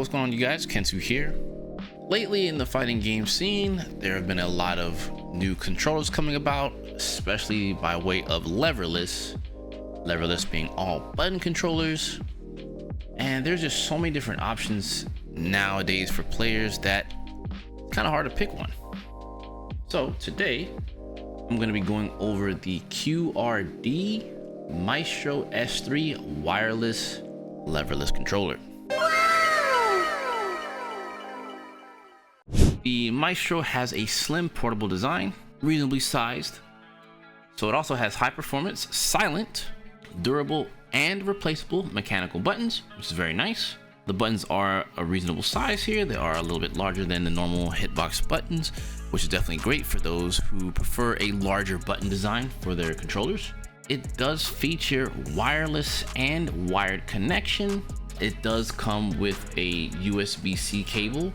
what's going on, you guys? Kensou here. Lately in the fighting game scene, there have been a lot of new controllers coming about, especially by way of Leverless. Leverless being all button controllers. And there's just so many different options nowadays for players that it's kind of hard to pick one. So today, I'm going to be going over the QRD Maestro S3 wireless Leverless controller. The Maestro has a slim portable design, reasonably sized. So it also has high performance, silent, durable, and replaceable mechanical buttons, which is very nice. The buttons are a reasonable size here. They are a little bit larger than the normal hitbox buttons, which is definitely great for those who prefer a larger button design for their controllers. It does feature wireless and wired connection. It does come with a USB-C cable.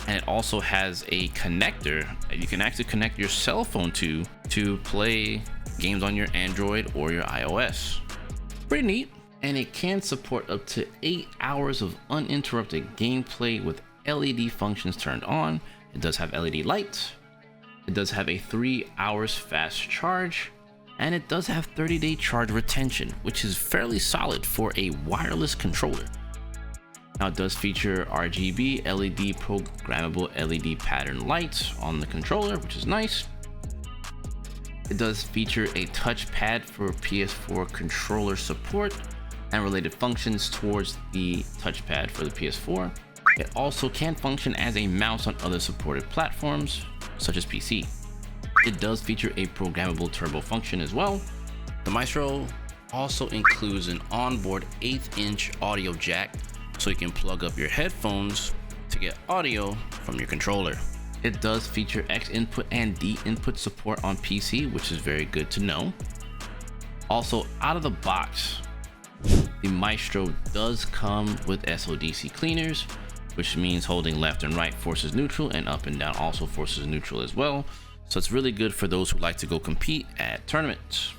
And it also has a connector that you can actually connect your cell phone to play games on your Android or your iOS. Pretty neat. And it can support up to 8 hours of uninterrupted gameplay with LED functions turned on. It does have LED lights. It does have a 3 hours fast charge. And it does have 30-day charge retention, which is fairly solid for a wireless controller. Now it does feature RGB LED programmable LED pattern lights on the controller, which is nice. It does feature a touchpad for PS4 controller support and related functions towards the touchpad for the PS4. It also can function as a mouse on other supported platforms, such as PC. It does feature a programmable turbo function as well. The Maestro also includes an onboard 1/8-inch audio jack, so you can plug up your headphones to get audio from your controller. It does feature X input and D input support on PC, which is very good to know. Also, out of the box, the Maestro does come with SODC cleaners, which means holding left and right forces neutral and up and down also forces neutral as well. So it's really good for those who like to go compete at tournaments.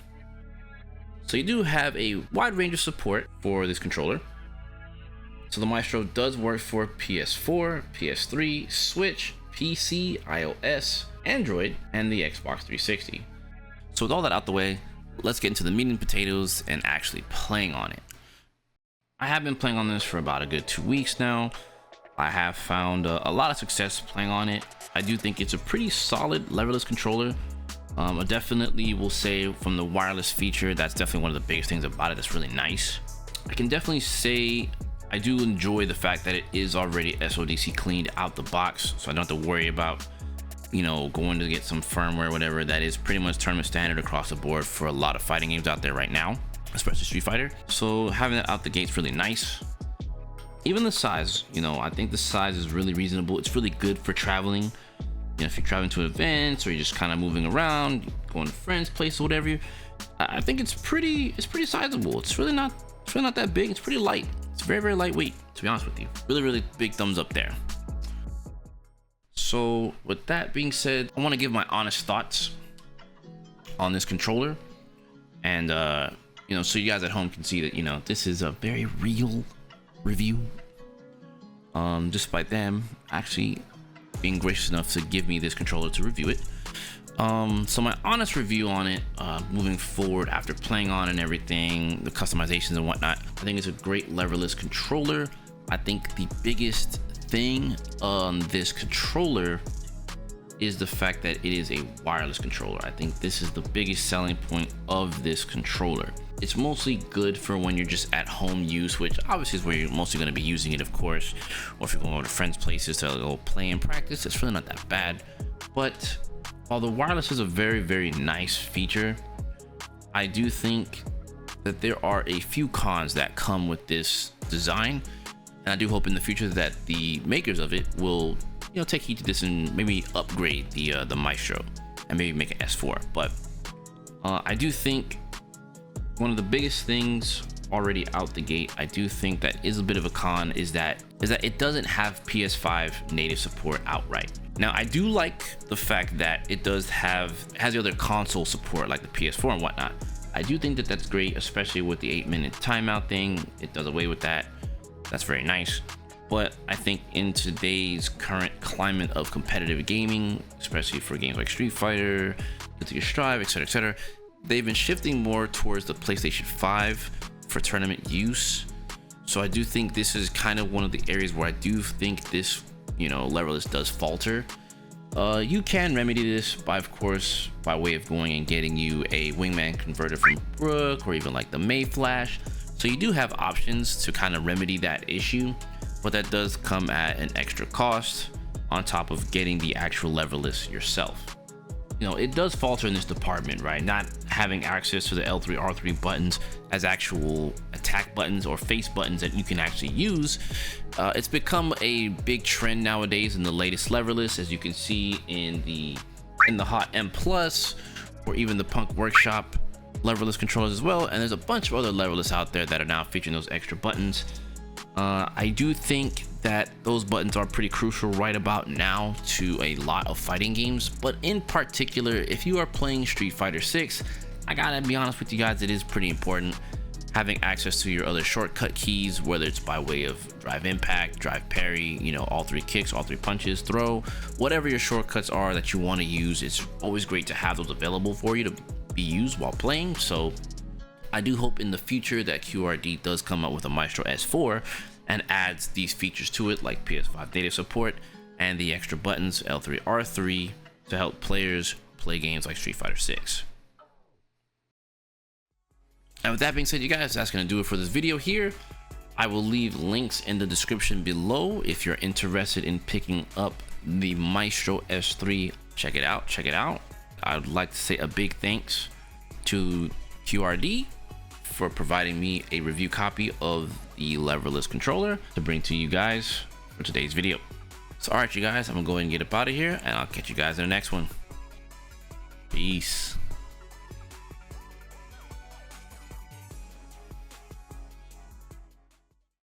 So you do have a wide range of support for this controller. So the Maestro does work for PS4, PS3, Switch, PC, iOS, Android, and the Xbox 360. So with all that out the way, let's get into the meat and potatoes and actually playing on it. I have been playing on this for about a good 2 weeks now. I have found a lot of success playing on it. I do think it's a pretty solid leverless controller. I definitely will say from the wireless feature, that's definitely one of the biggest things about it that's really nice. I can definitely say I do enjoy the fact that it is already SODC cleaned out the box, so I don't have to worry about, going to get some firmware or whatever. That is pretty much tournament standard across the board for a lot of fighting games out there right now, especially Street Fighter. So having that out the gate's really nice. Even the size, I think the size is really reasonable. It's really good for traveling. If you're traveling to events or you're just kind of moving around, going to friends' places, whatever. I think it's pretty sizable. It's really not that big. It's pretty light. It's very, very lightweight, to be honest with you. Really, really big thumbs up there. So with that being said, I want to give my honest thoughts on this controller. And, so you guys at home can see that, this is a very real review. Despite them actually being gracious enough to give me this controller to review it. So my honest review on it, moving forward after playing on and everything, the customizations and whatnot, I think it's a great leverless controller. I think the biggest thing on this controller is the fact that it is a wireless controller. I think this is the biggest selling point of this controller. It's mostly good for when you're just at home use, which obviously is where you're mostly going to be using it, of course. Or if you're going over to friends' places to go play and practice, it's really not that bad. But while the wireless is a very, very nice feature, I do think that there are a few cons that come with this design. And I do hope in the future that the makers of it will, take heed to this and maybe upgrade the Maestro and maybe make an S4. But I do think one of the biggest things already out the gate, I do think that is a bit of a con, is that it doesn't have PS5 native support outright. Now, I do like the fact that it has the other console support like the PS4 and whatnot. I do think that that's great, especially with the 8-minute timeout thing. It does away with that. That's very nice. But I think in today's current climate of competitive gaming, especially for games like Street Fighter, Guilty Gear Strive, etc., they've been shifting more towards the PlayStation 5 for tournament use. So I do think this is kind of one of the areas where I do think this, Leverless does falter. You can remedy this by, of course, by way of going and getting you a wingman converter from Brook, or even like the May Flash. So you do have options to kind of remedy that issue, but that does come at an extra cost on top of getting the actual Leverless yourself. It does falter in this department, right? Not having access to the L3, R3 buttons as actual attack buttons or face buttons that you can actually use. It's become a big trend nowadays in the latest Leverless, as you can see in the Hot M Plus, or even the Punk Workshop Leverless controllers as well. And there's a bunch of other Leverless out there that are now featuring those extra buttons. I do think that those buttons are pretty crucial right about now to a lot of fighting games, but in particular, if you are playing Street Fighter 6, I gotta be honest with you guys, it is pretty important having access to your other shortcut keys, whether it's by way of drive impact, drive parry, all 3 kicks, all 3 punches, throw, whatever your shortcuts are that you want to use. It's always great to have those available for you to be used while playing. So I do hope in the future that QRD does come up with a Maestro S4 and adds these features to it, like PS5 native support and the extra buttons L3, R3 to help players play games like Street Fighter 6. And with that being said, you guys, that's going to do it for this video here. I will leave links in the description below if you're interested in picking up the Maestro S3. Check it out. I'd like to say a big thanks to QRD for providing me a review copy of the Leverless controller to bring to you guys for today's video. So alright, you guys, I'm gonna go ahead and get up out of here, and I'll catch you guys in the next one. Peace.